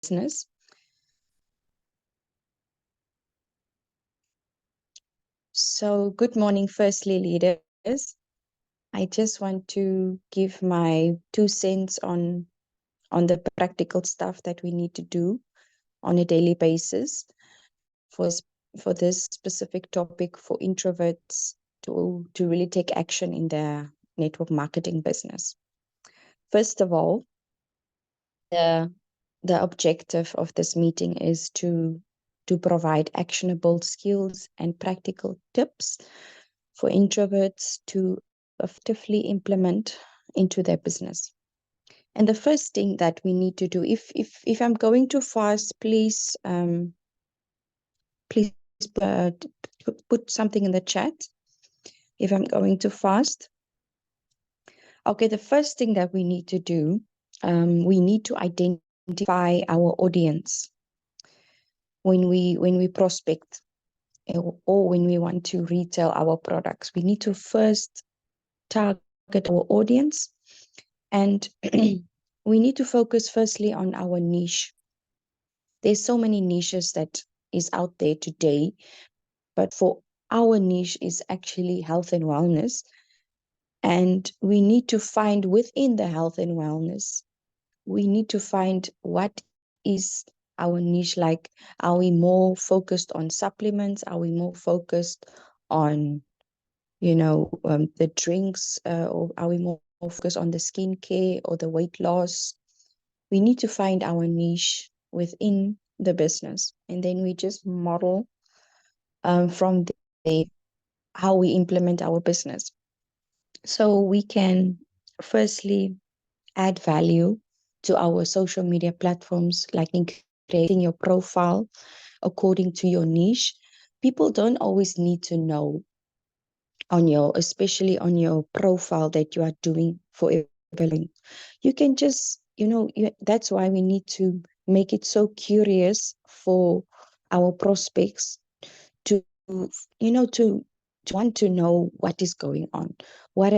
business. So good morning, firstly, leaders. I just want to give my 2 cents on the practical stuff that we need to do on a daily basis for for this specific topic for introverts to really take action in their network marketing business. First of all, the objective of this meeting is to provide actionable skills and practical tips for introverts to effectively implement into their business. And the first thing that we need to do, if I'm going too fast, please please put something in the chat if I'm going too fast. Okay, the first thing that we need to do, we need to identify our audience when we prospect or when we want to retail our products. We need to first target our audience, and we need to focus firstly on our niche. There's so many niches that is out there today, but for our niche is actually health and wellness. And we need to find within the health and wellness, we need to find what is our niche like. Are we more focused on supplements? Are we more focused on, the drinks? Or are we more focused on the skincare or the weight loss? We need to find our niche within the business. And then we just model from there how we implement our business. So we can firstly add value to our social media platforms, like in creating your profile according to your niche. People don't always need to know especially on your profile that you are doing for everything. You can just, that's why we need to make it so curious for our prospects to, to want to know what is going on. What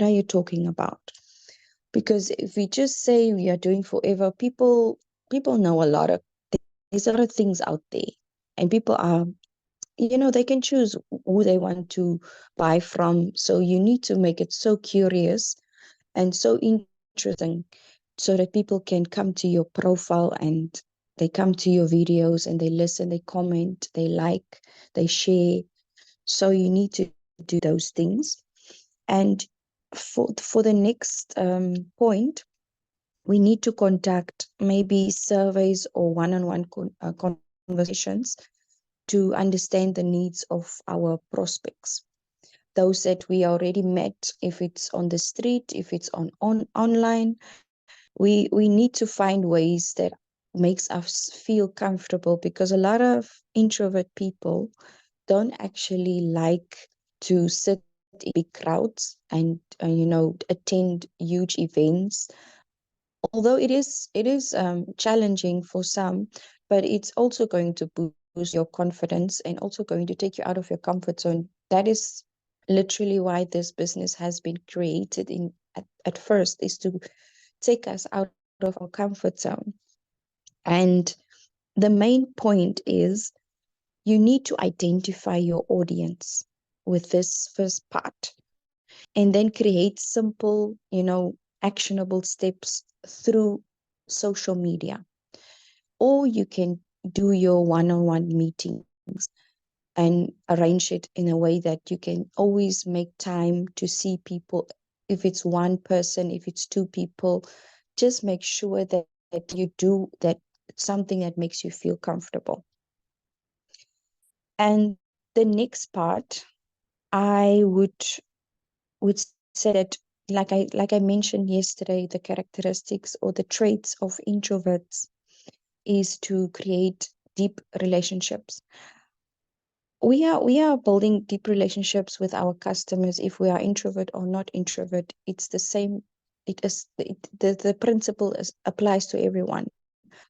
are you talking about? Because if we just say we are doing forever, people know there's a lot of things out there, and people are, they can choose who they want to buy from. So you need to make it so curious and so interesting so that people can come to your profile and they come to your videos and they listen, they comment, they like, they share. So you need to do those things. And for the next point, we need to conduct maybe surveys or one-on-one conversations to understand the needs of our prospects. Those that we already met, if it's on the street, if it's online, we need to find ways that makes us feel comfortable, because a lot of introvert people don't actually like to sit in big crowds and attend huge events. Although it is challenging for some, but it's also going to boost your confidence and also going to take you out of your comfort zone. That is literally why this business has been created at first, is to take us out of our comfort zone. And the main point is you need to identify your audience with this first part, and then create simple, actionable steps through social media. Or you can do your one-on-one meetings and arrange it in a way that you can always make time to see people. If it's one person, if it's two people, just make sure that you do that, something that makes you feel comfortable. And the next part, I would say that, like I mentioned yesterday, the characteristics or the traits of introverts is to create deep relationships. We are building deep relationships with our customers. If we are introvert or not introvert, it's the same. The principle applies to everyone.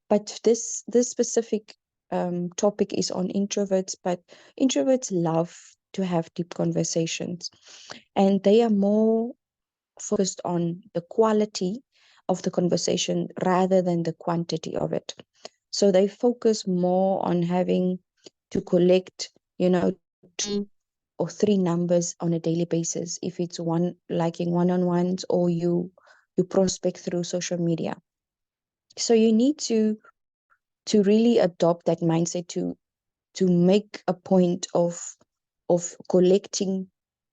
But this specific topic is on introverts. But introverts love to have deep conversations, and they are more focused on the quality of the conversation rather than the quantity of it. So they focus more on having to collect, two or three numbers on a daily basis. If it's one liking one-on-ones, or you prospect through social media. So you need to really adopt that mindset to make a point of collecting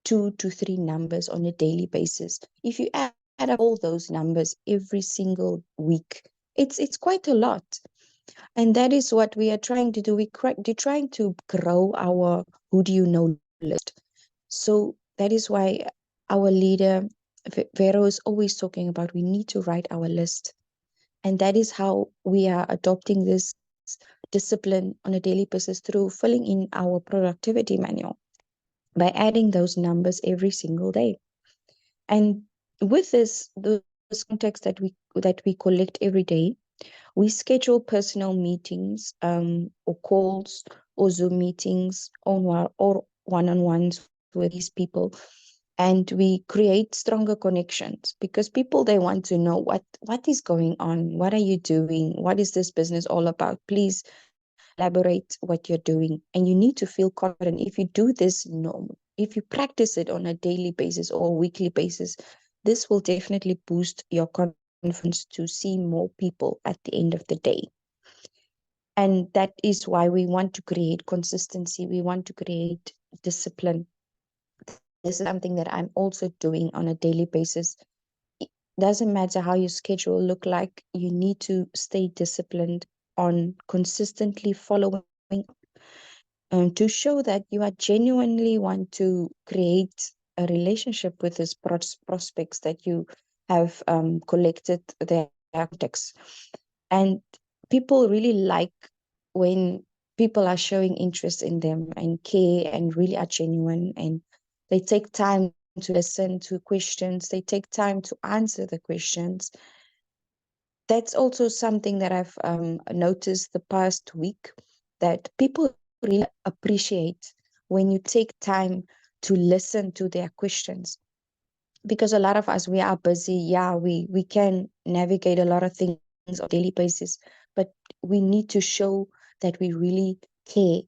2 to 3 numbers on a daily basis. If you add up all those numbers every single week, it's quite a lot. And that is what we are trying to do. We're trying to grow our who do you know list. So that is why our leader, Vero, is always talking about we need to write our list. And that is how we are adopting this discipline on a daily basis through filling in our productivity manual by adding those numbers every single day. And with this context that we collect every day, we schedule personal meetings, or calls, or Zoom meetings, or one-on-ones with these people, and we create stronger connections, because people, they want to know what is going on, what are you doing, what is this business all about? Please elaborate what you're doing. And you need to feel confident. If you do this if you practice it on a daily basis or a weekly basis, this will definitely boost your confidence to see more people at the end of the day. And that is why we want to create consistency. We want to create discipline. This is something that I'm also doing on a daily basis. It doesn't matter how your schedule look like, you need to stay disciplined on consistently following, to show that you are genuinely want to create a relationship with these prospects that you have collected their contacts. And people really like when people are showing interest in them and care and really are genuine, and they take time to listen to questions, they take time to answer the questions. That's also something that I've noticed the past week, that people really appreciate when you take time to listen to their questions. Because a lot of us, we are busy. Yeah, we can navigate a lot of things on a daily basis, but we need to show that we really care.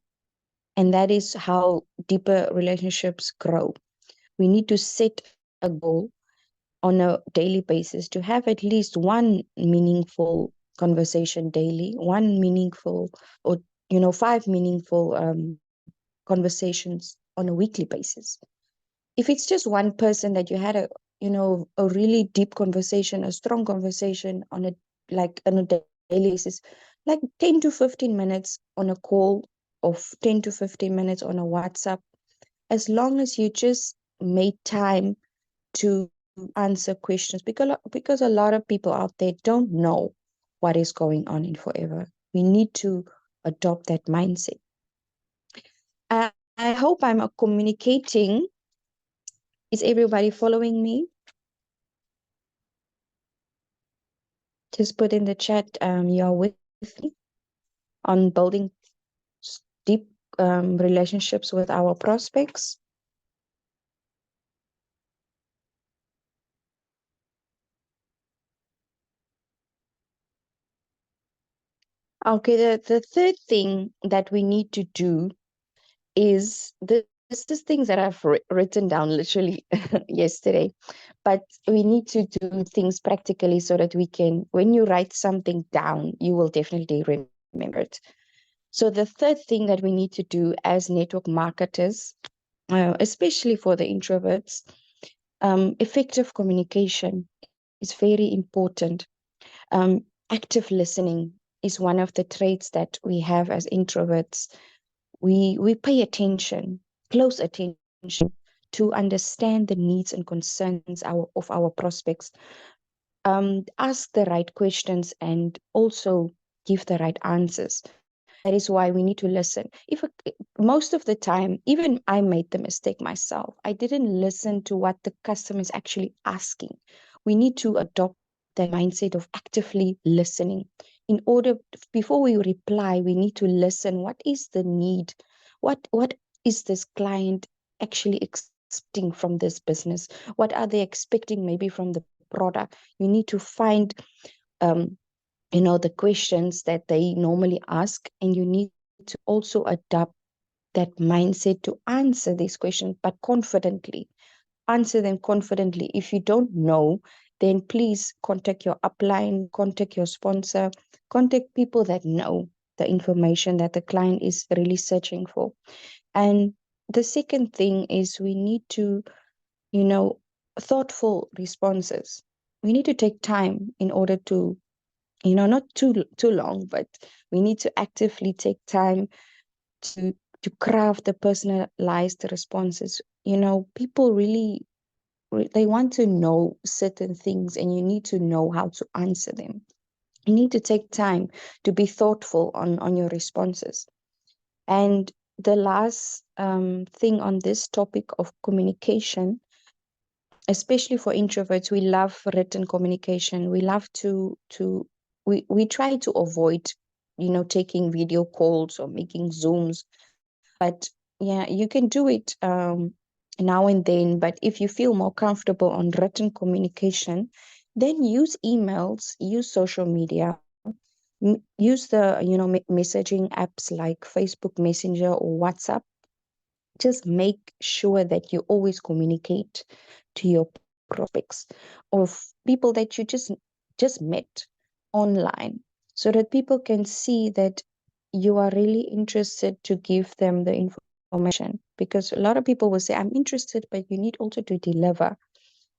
And that is how deeper relationships grow. We need to set a goal on a daily basis to have at least one meaningful conversation daily, one meaningful, or 5 meaningful conversations on a weekly basis. If it's just one person that you had a really deep conversation, a strong conversation on a daily basis, like 10 to 15 minutes on a call, of 10 to 15 minutes on a WhatsApp, as long as you just made time to answer questions, because a lot of people out there don't know what is going on in Forever. We need to adopt that mindset. I hope I'm communicating. Is everybody following me? Just put in the chat, you're with me on building deep relationships with our prospects. Okay, the third thing that we need to do is this things that I've written down literally yesterday, but we need to do things practically so that we can, when you write something down, you will definitely remember it. So the third thing that we need to do as network marketers, especially for the introverts, effective communication is very important. Active listening is one of the traits that we have as introverts. We pay attention, close attention, to understand the needs and concerns of our prospects, ask the right questions, and also give the right answers. That is why we need to listen. Most of the time, even I made the mistake myself. I didn't listen to what the customer is actually asking. We need to adopt that mindset of actively listening. In order, before we reply, we need to listen. What is the need? What is this client actually expecting from this business? What are they expecting maybe from the product? You need to find um, the questions that they normally ask, and you need to also adopt that mindset to answer these questions, but confidently. Answer them confidently. If you don't know, then please contact your upline, contact your sponsor, contact people that know the information that the client is really searching for. And the second thing is we need to, thoughtful responses. We need to take time in order to, not too long, but we need to actively take time to to craft the personalized responses. People really they want to know certain things, and you need to know how to answer them. You need to take time to be thoughtful on your responses. And the last thing on this topic of communication, especially for introverts, we love written communication. We love we try to avoid, taking video calls or making Zooms. But yeah, you can do it now and then. But if you feel more comfortable on written communication, then use emails, use social media, use the messaging apps like Facebook Messenger or WhatsApp. Just make sure that you always communicate to your prospects of people that you just met online, so that people can see that you are really interested to give them the information. Because a lot of people will say, I'm interested, but you need also to deliver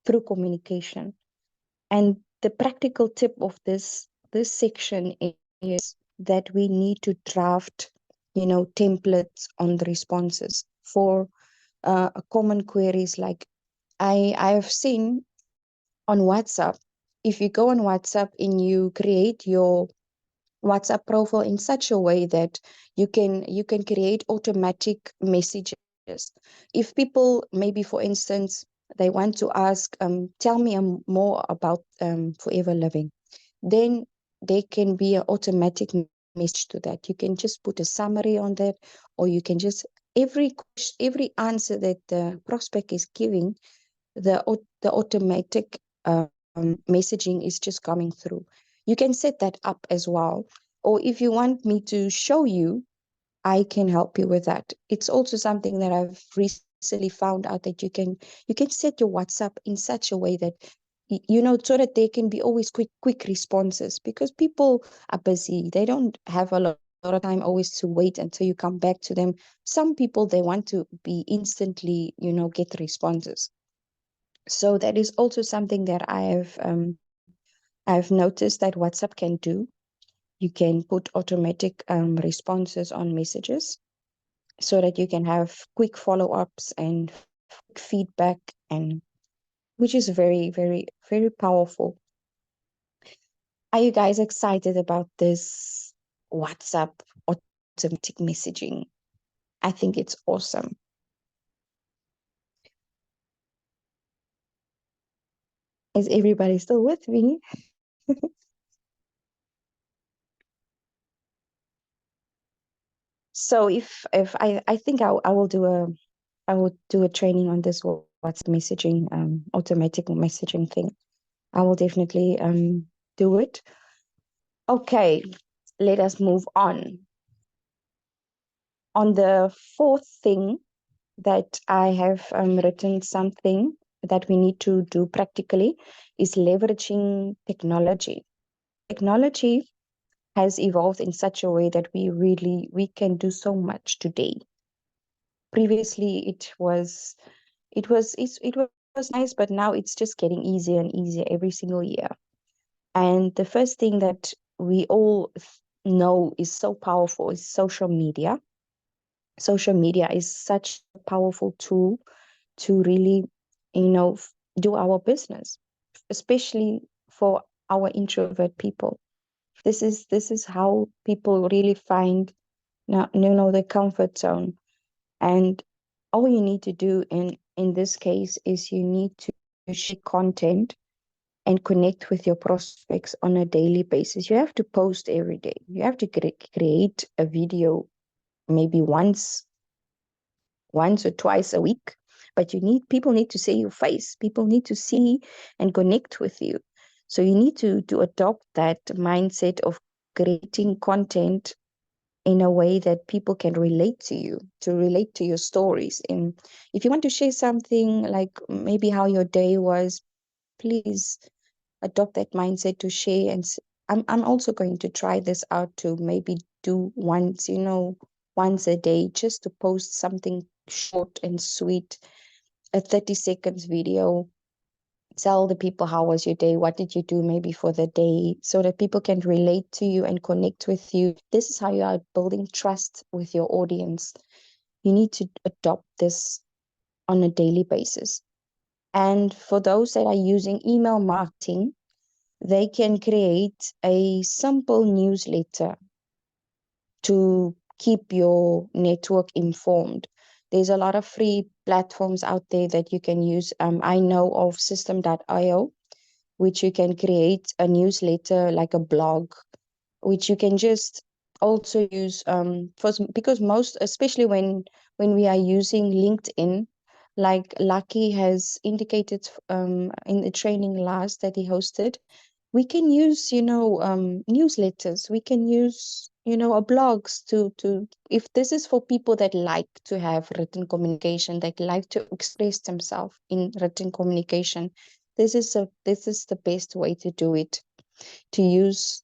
through communication. And the practical tip of this section is that we need to draft, templates on the responses for common queries. Like I have seen on WhatsApp, if you go on WhatsApp and you create your WhatsApp profile in such a way that you can create automatic messages. If people, maybe for instance, they want to ask, tell me more about Forever Living, then there can be an automatic message to that. You can just put a summary on that, or you can just every answer that the prospect is giving, the automatic messaging is just coming through. You can set that up as well. Or if you want me to show you, I can help you with that. It's also something that I've recently found out, that you can set your WhatsApp in such a way that so that there can be always quick responses, because people are busy. They don't have a lot of time always to wait until you come back to them. Some people, they want to be instantly, get responses. So that is also something that I've noticed that WhatsApp can do. You can put automatic responses on messages, so that you can have quick follow-ups and quick feedback, and which is very, very, very powerful. Are you guys excited about this WhatsApp automatic messaging? I think it's awesome. Is everybody still with me? So if I think I will do a training on this WhatsApp messaging, automatic messaging thing. I will definitely do it. Okay, let us move on. On the fourth thing that I have written, something that we need to do practically, is leveraging technology. Technology has evolved in such a way that we can do so much today. Previously, it was nice, but now it's just getting easier and easier every single year. And the first thing that we all know is so powerful is social media. Social media is such a powerful tool to really, do our business, especially for our introvert people. This is how people really find now, the comfort zone. And all you need to do in this case is you need to share content and connect with your prospects on a daily basis. You have to post every day. You have to create a video maybe once or twice a week. But people need to see your face. People need to see and connect with you. So you need to adopt that mindset of creating content in a way that people can relate to you, to relate to your stories. And if you want to share something like maybe how your day was, please adopt that mindset to share. And I'm also going to try this out to maybe do once, once a day, just to post something short and sweet, a 30 seconds video. Tell the people how was your day, what did you do maybe for the day, so that people can relate to you and connect with you. This is how you are building trust with your audience. You need to adopt this on a daily basis. And for those that are using email marketing, they can create a simple newsletter to keep your network informed. There's a lot of free platforms out there that you can use. I know of system.io, which you can create a newsletter like a blog, which you can just also use because most, especially when we are using LinkedIn, like Lucky has indicated in the training last that he hosted, we can use newsletters, we can use a blogs to if this is for people that like to have written communication, that like to express themselves in written communication. This is the best way to do it, to use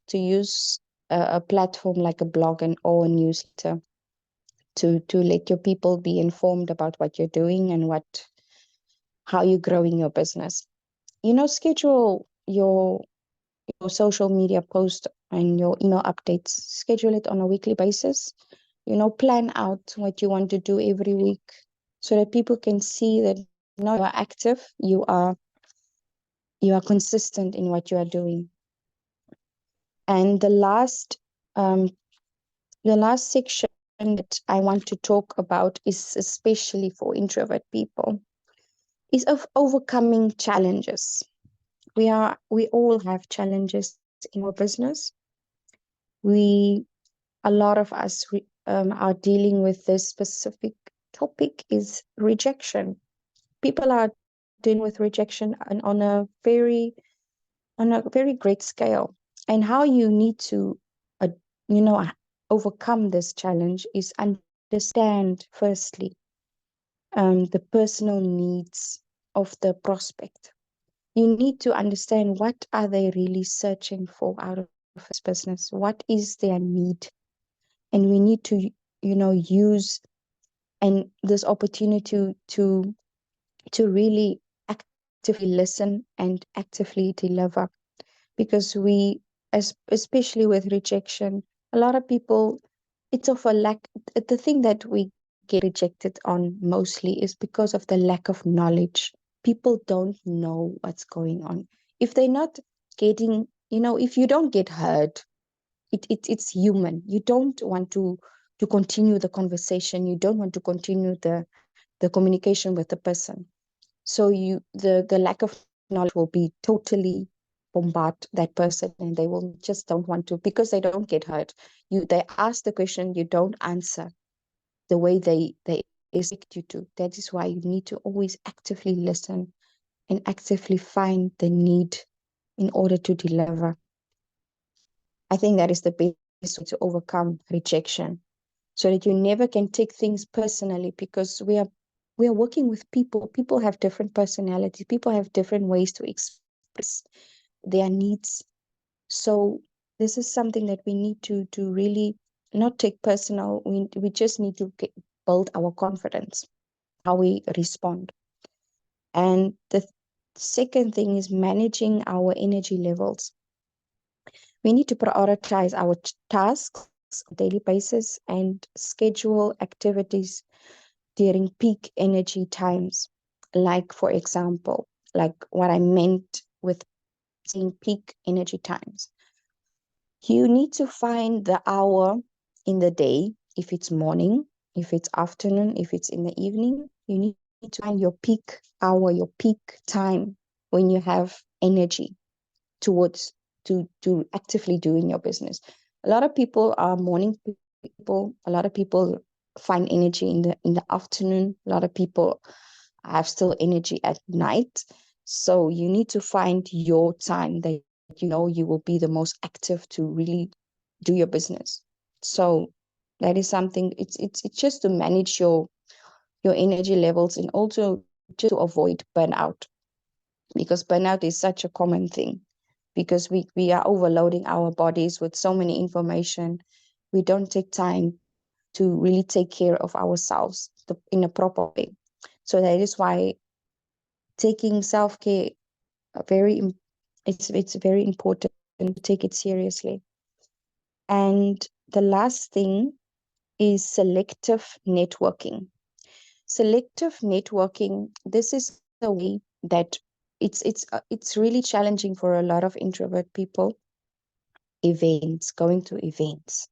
a platform like a blog and or a newsletter to let your people be informed about what you're doing and how you're growing your business. Schedule your social media post and your email updates. Schedule it on a weekly basis. Plan out what you want to do every week so that people can see that now you are active, you are consistent in what you are doing. And the last section that I want to talk about is especially for introvert people, is of overcoming challenges. We all have challenges in our business. We A lot of us are dealing with this specific topic, is rejection. People are dealing with rejection on a very great scale. And how you need to uh, you know overcome this challenge is understand firstly the personal needs of the prospect. You need to understand what are they really searching for out of this business, what is their need. And we need to use and this opportunity to really actively listen and actively deliver, because especially with rejection, a lot of people, it's of a lack. The thing that we get rejected on mostly is because of the lack of knowledge. People don't know what's going on. If they're not getting, if you don't get heard, it's human. You don't want to continue the conversation. You don't want to continue the communication with the person. So the lack of knowledge will be totally bombard that person, and they will just don't want to, because they don't get heard. They ask the question, you don't answer the way they expect you to. That is why you need to always actively listen and actively find the need in order to deliver. I think that is the best way to overcome rejection, so that you never can take things personally, because we are working with people. People have different personalities. People have different ways to express their needs. So this is something that we need to really not take personal. We just need to build our confidence, how we respond. And the second thing is managing our energy levels. We need to prioritize our tasks on a daily basis and schedule activities during peak energy times. Like, for example, like what I meant with saying peak energy times. You need to find the hour in the day, if it's morning, if it's afternoon, if it's in the evening. You need to find your peak hour, your peak time when you have energy towards to actively doing your business. A lot of people are morning people. A lot of people find energy in the afternoon. A lot of people have still energy at night. So you need to find your time that you will be the most active to really do your business. So that is something, it's just to manage your energy levels, and also just to avoid burnout, because burnout is such a common thing, because we are overloading our bodies with so many information. We don't take time to really take care of ourselves in a proper way. So that is why taking self-care very it's very important to take it seriously. And the last thing is selective networking. Selective networking, this is a way that it's really challenging for a lot of introvert people. Events, going to events,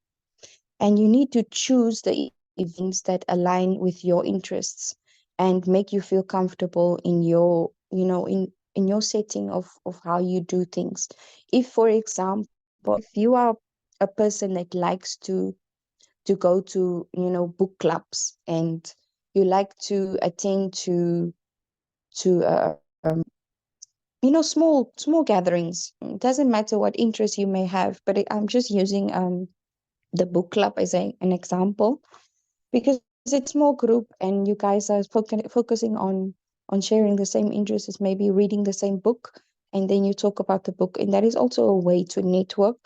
and you need to choose the events that align with your interests and make you feel comfortable in your, in your setting of how you do things. If, for example, if you are a person that likes to go to, book clubs, and you like to attend to small gatherings. It doesn't matter what interest you may have, but I'm just using the book club as an example, because it's small group and you guys are focusing on sharing the same interests, as maybe reading the same book, and then you talk about the book, and that is also a way to network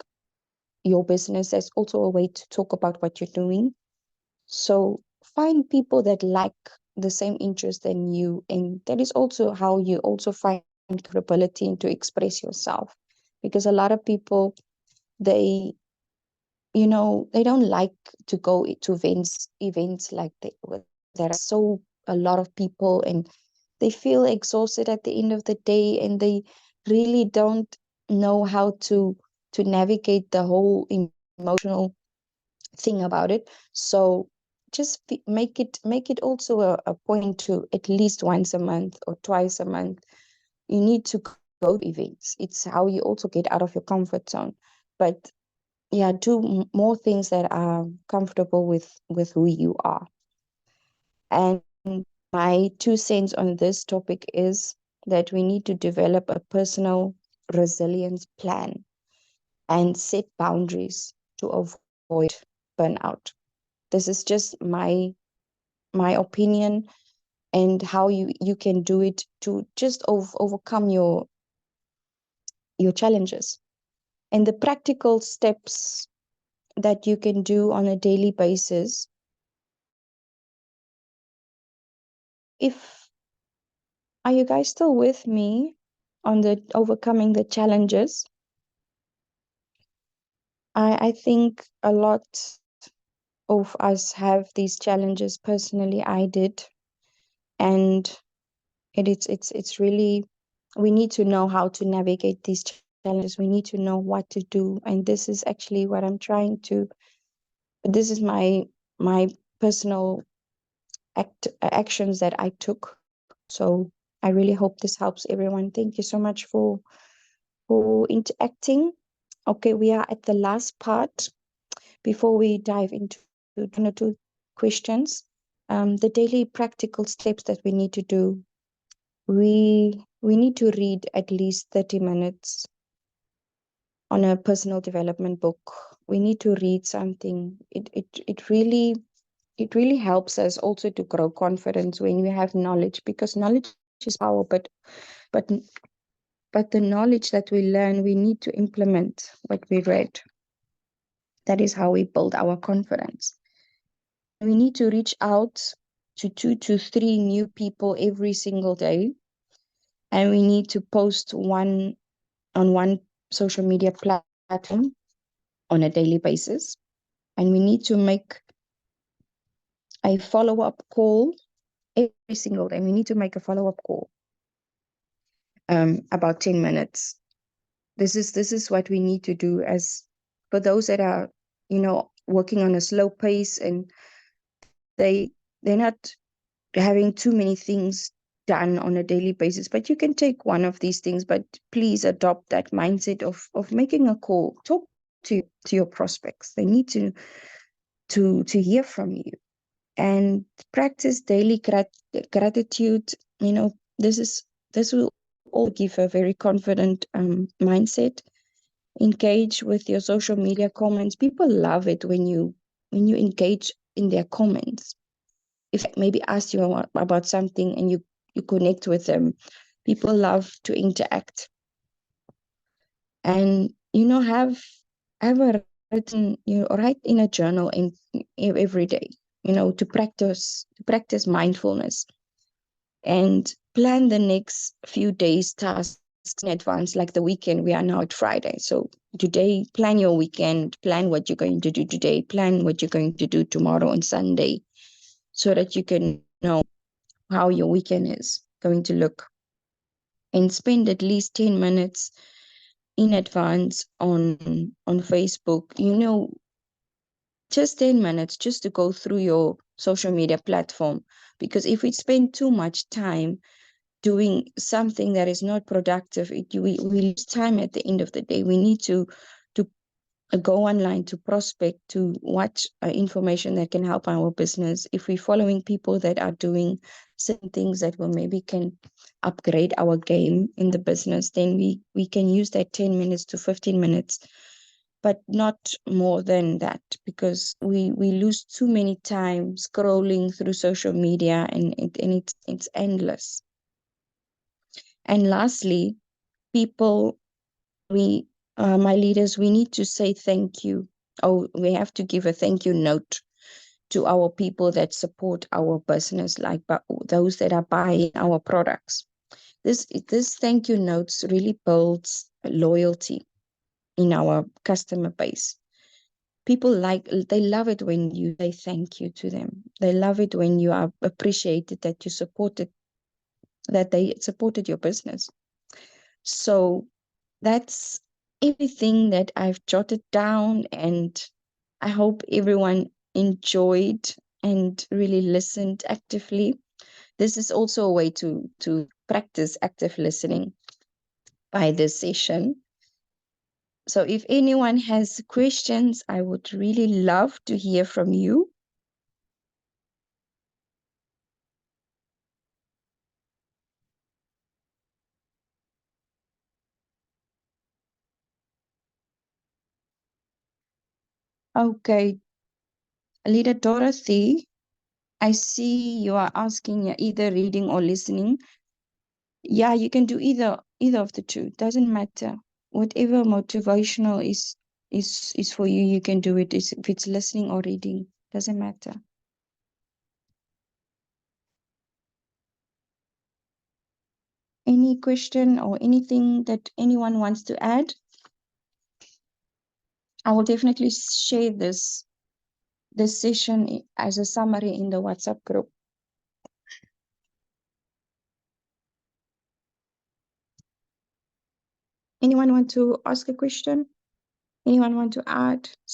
your business. That's also a way to talk about what you're doing. So find people that like the same interest than you, and that is also how you also find credibility and to express yourself. Because a lot of people, they they don't like to go to events like that, where there are so a lot of people, and they feel exhausted at the end of the day, and they really don't know how to navigate the whole emotional thing about it. So just make it also a point to, at least once a month or twice a month, you need to go to events. It's how you also get out of your comfort zone. But yeah, do more things that are comfortable with who you are. And my 2 cents on this topic is that we need to develop a personal resilience plan and set boundaries to avoid burnout. This is just my opinion, and how you can do it to just overcome your challenges, and the practical steps that you can do on a daily basis. If Are you guys still with me on the overcoming the challenges? I think a lot of us have these challenges. Personally, I did. And it's really, we need to know how to navigate these challenges. We need to know what to do. And this is actually what I'm trying to, this is my personal actions that I took. So I really hope this helps everyone. Thank you so much for interacting. Okay, we are at the last part before we dive into one or two questions. The daily practical steps that we need to do. We need to read at least 30 minutes on a personal development book. We need to read something. It really helps us also to grow confidence when we have knowledge, because knowledge is power, but but the knowledge that we learn, we need to implement what we read. That is how we build our confidence. We need to reach out to 2 to 3 new people every single day. And we need to post on one social media platform on a daily basis. And we need to make a follow-up call every single day. We need to make a follow-up call, about 10 minutes. This is what we need to do, as for those that are, working on a slow pace, and they're not having too many things done on a daily basis. But you can take one of these things, but please adopt that mindset of making a call. Talk to your prospects. They need to hear from you, and practice daily gratitude. This will all give a very confident mindset. engage with your social media comments. People love it when you engage in their comments. If they maybe ask you about something and you connect with them, people love to interact. And have a written, write in a journal every day, to practice mindfulness, and plan the next few days tasks in advance, like the weekend. We are now at Friday, so today plan your weekend, plan what you're going to do today, plan what you're going to do tomorrow and Sunday, so that you can know how your weekend is going to look, and spend at least 10 minutes in advance on Facebook, just 10 minutes just to go through your social media platform. Because if we spend too much time doing something that is not productive, we lose time at the end of the day. We need to go online, to prospect, to watch information that can help our business. If we're following people that are doing certain things that will maybe can upgrade our game in the business, then we can use that 10 minutes to 15 minutes, but not more than that, because we lose too many time scrolling through social media, and it's endless. And lastly, people, we my leaders, we need to say thank you. Oh, we have to give a thank you note to our people that support our business, like those that are buying our products. This thank you notes really builds loyalty in our customer base. People they love it when you say thank you to them. They love it when you are appreciated, that they supported your business. So that's everything that I've jotted down, and I hope everyone enjoyed and really listened actively. This is also a way to practice active listening by this session. So if anyone has questions, I would really love to hear from you. Okay, Leader Dorothy, I see you are asking, you're either reading or listening. Yeah, you can do either of the two. Doesn't matter. Whatever motivational is for you, you can do it. If it's listening or reading, doesn't matter. Any question or anything that anyone wants to add? I will definitely share this session as a summary in the WhatsApp group. Anyone want to ask a question? Anyone want to add